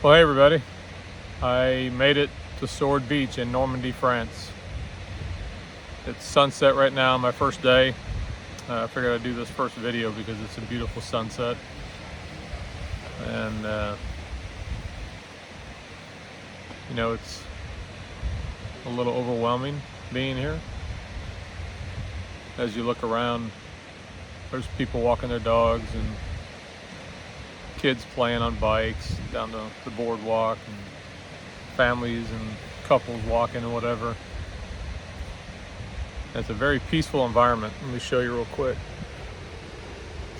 Well, hey everybody. I made it to Sword Beach in Normandy, France. It's sunset right now, my first day. I figured I'd do this first video because it's a beautiful sunset. And, it's a little overwhelming being here. As you look around, there's people walking their dogs and kids playing on bikes down the boardwalk, and families and couples walking and whatever. And it's a very peaceful environment. Let me show you real quick.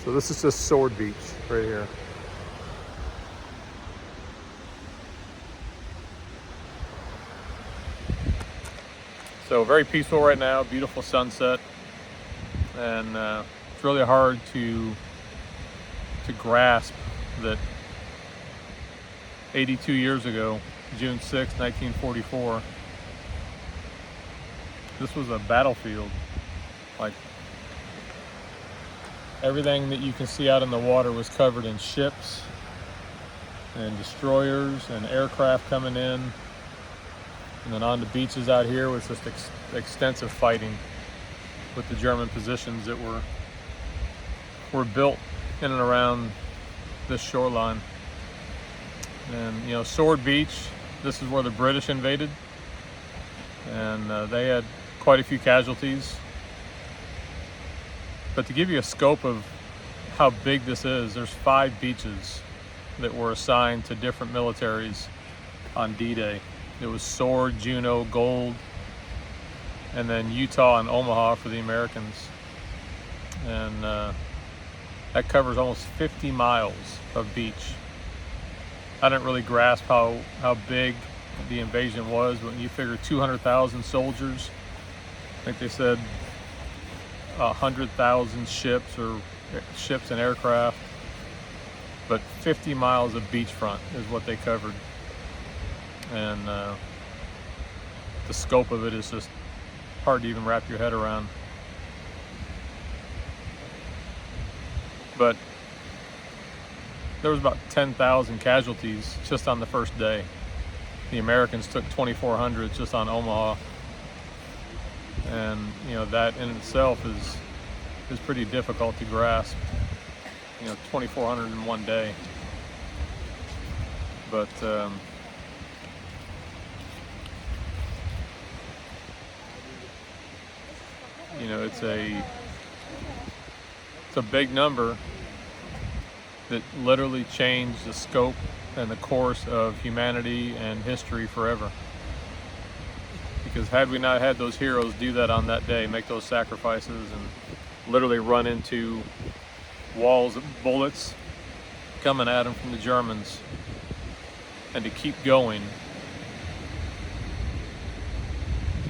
So this is just Sword Beach right here. So very peaceful right now, beautiful sunset, and it's really hard to grasp that 82 years ago, June 6, 1944, this was a battlefield. Like, everything that you can see out in the water was covered in ships and destroyers and aircraft coming in. And then on the beaches out here was just extensive fighting with the German positions that were built in and around this shoreline. And Sword Beach, this is where the British invaded, and they had quite a few casualties. But to give you a scope of how big this is, there's 5 beaches that were assigned to different militaries on D-Day. It was Sword, Juno, Gold, and then Utah and Omaha for the Americans. And that covers almost 50 miles of beach. I didn't really grasp how big the invasion was, but when you figure 200,000 soldiers, I think they said 100,000 ships and aircraft, but 50 miles of beachfront is what they covered. And the scope of it is just hard to even wrap your head around. But there was about 10,000 casualties just on the first day. The Americans took 2,400 just on Omaha. And that in itself is pretty difficult to grasp. 2,400 in one day. But it's a big number that literally changed the scope and the course of humanity and history forever. Because had we not had those heroes do that on that day, make those sacrifices and literally run into walls of bullets coming at them from the Germans, and to keep going,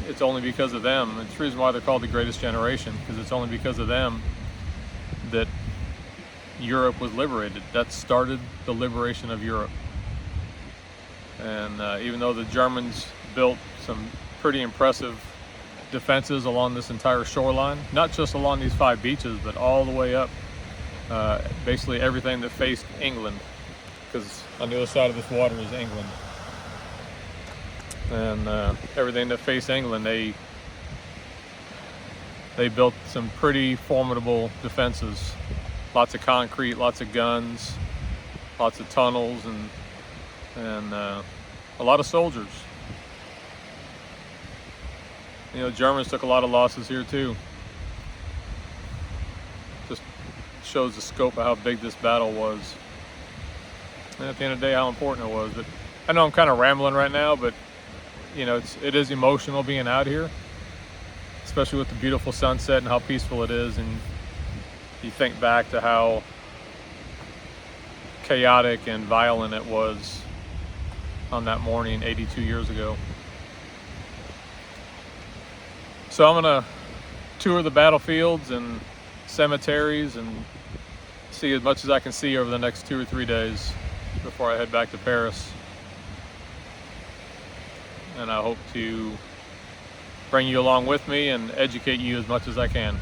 it's only because of them. It's the reason why they're called the greatest generation, because it's only because of them that Europe was liberated. That started the liberation of Europe. And even though the Germans built some pretty impressive defenses along this entire shoreline, not just along these 5 beaches, but all the way up, basically everything that faced England, because on the other side of this water is England. And everything that faced England, they built some pretty formidable defenses. Lots of concrete, lots of guns, lots of tunnels, and a lot of soldiers. Germans took a lot of losses here too. Just shows the scope of how big this battle was. And at the end of the day, how important it was. But I know I'm kind of rambling right now, but it is emotional being out here, especially with the beautiful sunset and how peaceful it is. And you think back to how chaotic and violent it was on that morning 82 years ago. So I'm gonna tour the battlefields and cemeteries and see as much as I can see over the next 2 or 3 days before I head back to Paris. And I hope to bring you along with me and educate you as much as I can.